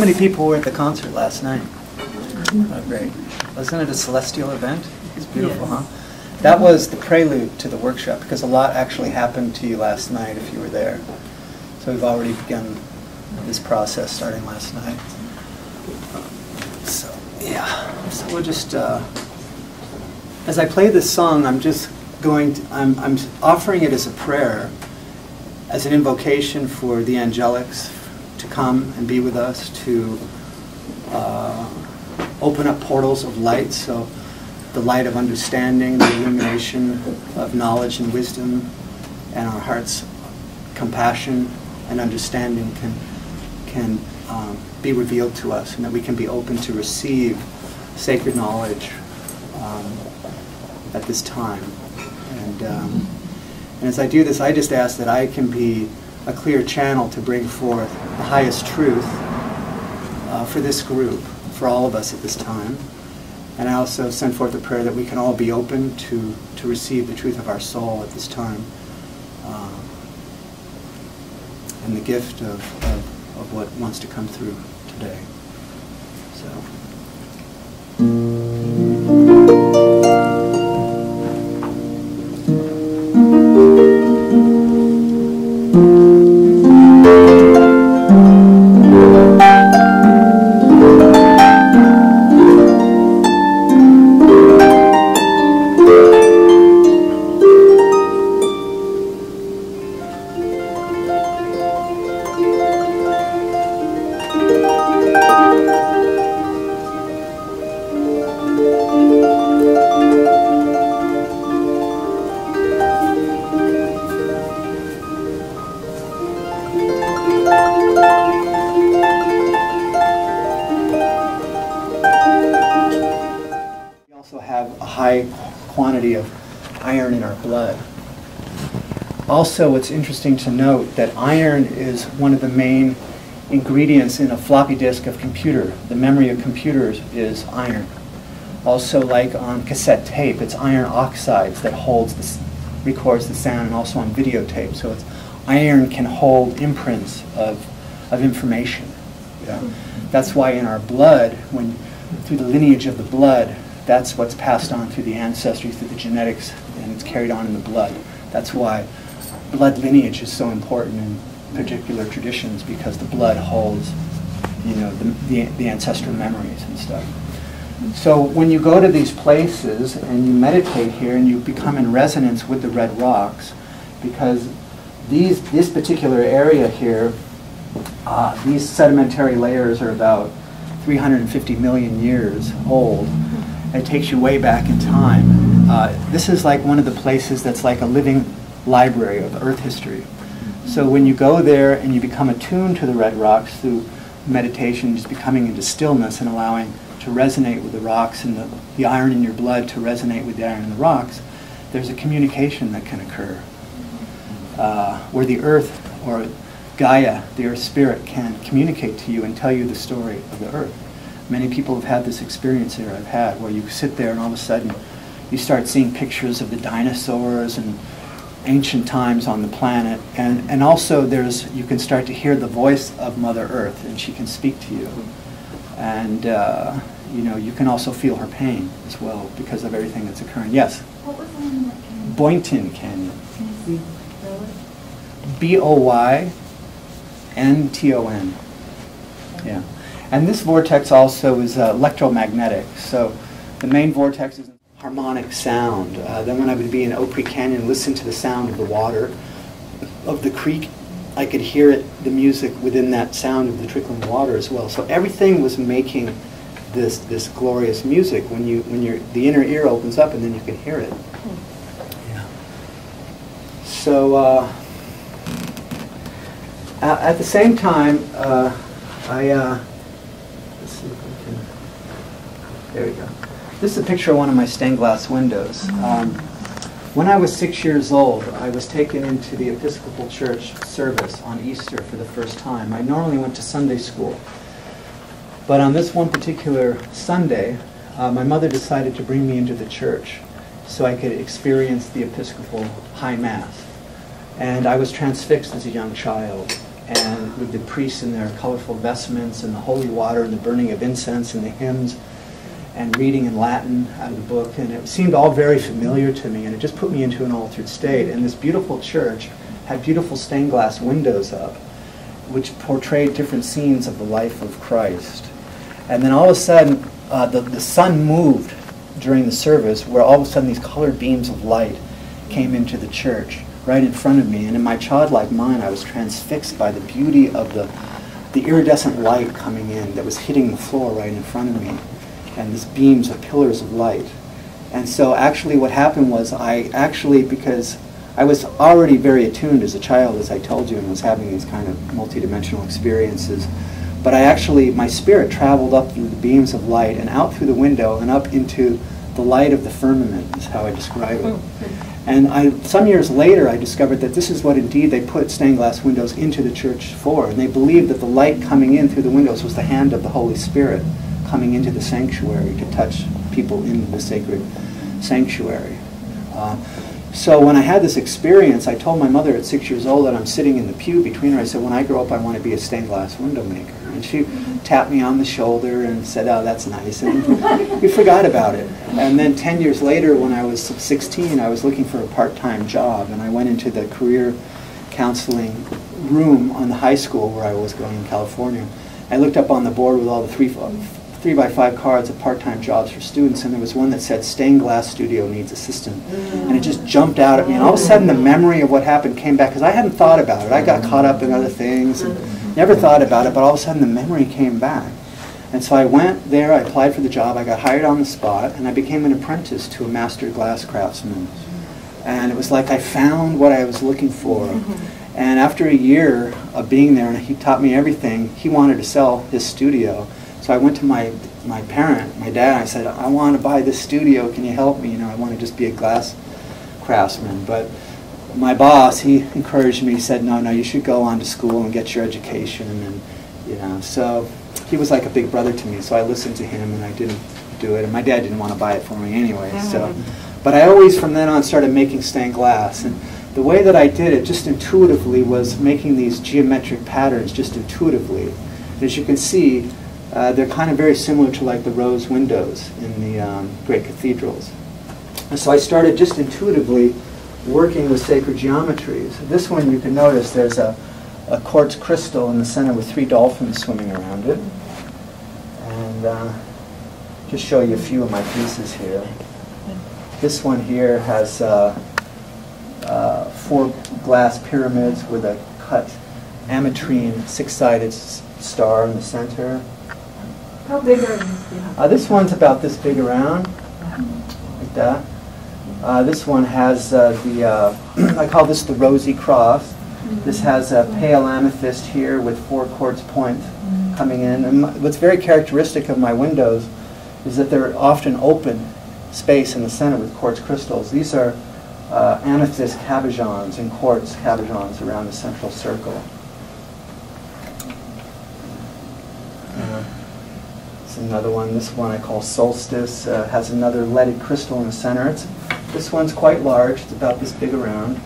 many people were at the concert last night? Oh, great. Wasn't it a celestial event? It's beautiful, Yes. huh? That was the prelude to the workshop, because a lot actually happened to you last night if you were there. So we've already begun this process starting last night. So, yeah. So we'll just, as I play this song, I'm just going to, I'm offering it as a prayer, as an invocation for the angelics to come and be with us, to open up portals of light, so the light of understanding, the illumination of knowledge and wisdom, and our heart's compassion and understanding can be revealed to us, and that we can be open to receive sacred knowledge at this time. And as I do this, I just ask that I can be a clear channel to bring forth the highest truth for this group, for all of us at this time. And I also send forth a prayer that we can all be open to receive the truth of our soul at this time, and the gift of what wants to come through today. So. Quantity of iron in our blood. Also, it's interesting to note that iron is one of the main ingredients in a floppy disk of computer. The memory of computers is iron. Also, like on cassette tape, it's iron oxides that records the sound, and also on videotape. So iron can hold imprints of information. Yeah. That's why in our blood, through the lineage of the blood, that's what's passed on through the ancestry, through the genetics, and it's carried on in the blood. That's why blood lineage is so important in particular traditions, because the blood holds, the ancestral memories and stuff. So when you go to these places and you meditate here and you become in resonance with the red rocks, because this particular area here, these sedimentary layers are about 350 million years old. It takes you way back in time. This is like one of the places that's like a living library of Earth history. So when you go there and you become attuned to the red rocks through meditation, just becoming into stillness and allowing to resonate with the rocks and the iron in your blood to resonate with the iron in the rocks, there's a communication that can occur where the Earth, or Gaia, the Earth Spirit, can communicate to you and tell you the story of the Earth. Many people have had this experience here I've had, where you sit there and all of a sudden you start seeing pictures of the dinosaurs and ancient times on the planet, and also you can start to hear the voice of Mother Earth, and she can speak to you. And you can also feel her pain as well because of everything that's occurring. Yes? What was the name of that canyon? Boynton Canyon. Can you spell it? B-O-Y-N-T-O-N. Yeah. And this vortex also is electromagnetic. So the main vortex is harmonic sound. Then when I would be in Oak Creek Canyon, listen to the sound of the water, of the creek, I could hear the music within that sound of the trickling water as well. So everything was making this glorious music when the inner ear opens up, and then you can hear it. Yeah. So at the same time, let's see if I can. There we go. This is a picture of one of my stained glass windows. When I was 6 years old, I was taken into the Episcopal Church service on Easter for the first time. I normally went to Sunday school, but on this one particular Sunday, my mother decided to bring me into the church so I could experience the Episcopal High Mass. And I was transfixed as a young child. and with the priests in their colorful vestments and the holy water and the burning of incense and the hymns and reading in Latin out of the book. And it seemed all very familiar to me, and it just put me into an altered state. And this beautiful church had beautiful stained glass windows up, which portrayed different scenes of the life of Christ. And then all of a sudden, the sun moved during the service, where all of a sudden these colored beams of light came into the church right in front of me. And in my childlike mind, I was transfixed by the beauty of the iridescent light coming in that was hitting the floor right in front of me, and these beams of pillars of light. And so actually what happened was because I was already very attuned as a child, as I told you, and was having these kind of multidimensional experiences, but my spirit traveled up through the beams of light and out through the window and up into the light of the firmament, is how I describe it. And some years later, I discovered that this is what indeed they put stained glass windows into the church for. And they believed that the light coming in through the windows was the hand of the Holy Spirit coming into the sanctuary to touch people in the sacred sanctuary. So when I had this experience, I told my mother at 6 years old that I'm sitting in the pew between her. I said, when I grow up, I want to be a stained glass window maker. And she tapped me on the shoulder and said, oh, that's nice. And we forgot about it. And then 10 years later, when I was 16, I was looking for a part-time job. And I went into the career counseling room on the high school where I was going in California. I looked up on the board with all the 3x5 cards of part-time jobs for students, and there was one that said stained glass studio needs assistant. And it just jumped out at me, and all of a sudden the memory of what happened came back, because I hadn't thought about it. I got caught up in other things and never thought about it, but all of a sudden the memory came back. And so I went there, I applied for the job, I got hired on the spot, and I became an apprentice to a master glass craftsman. And it was like I found what I was looking for. And after a year of being there, and he taught me everything, he wanted to sell his studio. So I went to my parent, my dad, and I said, I want to buy this studio, can you help me? I want to just be a glass craftsman. But my boss, he encouraged me, he said, no, you should go on to school and get your education. And, so he was like a big brother to me, so I listened to him and I didn't do it. And my dad didn't want to buy it for me anyway. But I always, from then on, started making stained glass. And the way that I did it, just intuitively, was making these geometric patterns just intuitively. As you can see, they're kind of very similar to like the rose windows in the great cathedrals. And so I started just intuitively working with sacred geometries. This one, you can notice there's a quartz crystal in the center with 3 dolphins swimming around it. And just show you a few of my pieces here. This one here has 4 glass pyramids with a cut ametrine 6-sided star in the center. How big are these? This one's about this big around, like that. This one has I call this the Rosy Cross. This has a pale amethyst here with 4 quartz points coming in. And what's very characteristic of my windows is that they're often open space in the center with quartz crystals. These are amethyst cabochons and quartz cabochons around the central circle. Another one, this one I call Solstice, has another leaded crystal in the center. This one's quite large, it's about this big around,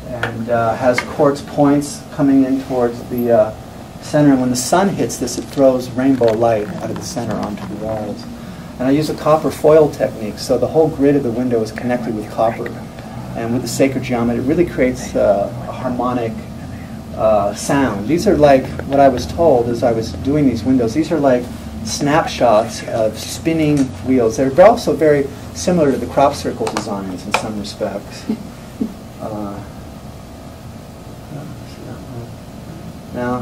and has quartz points coming in towards the center. And when the sun hits this, it throws rainbow light out of the center onto the walls. And I use a copper foil technique, so the whole grid of the window is connected with copper. And with the sacred geometry, it really creates a harmonic sound. These are like, what I was told as I was doing these windows, these are like snapshots of spinning wheels. They're also very similar to the crop circle designs in some respects. Now,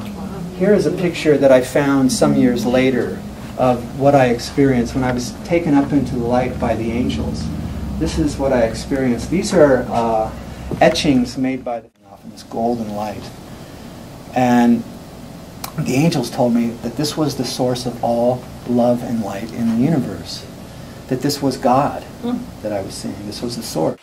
here is a picture that I found some years later of what I experienced when I was taken up into the light by the angels. This is what I experienced. These are etchings made by this golden light. And the angels told me that this was the source of all love and light in the universe. That this was God that I was seeing. This was the source.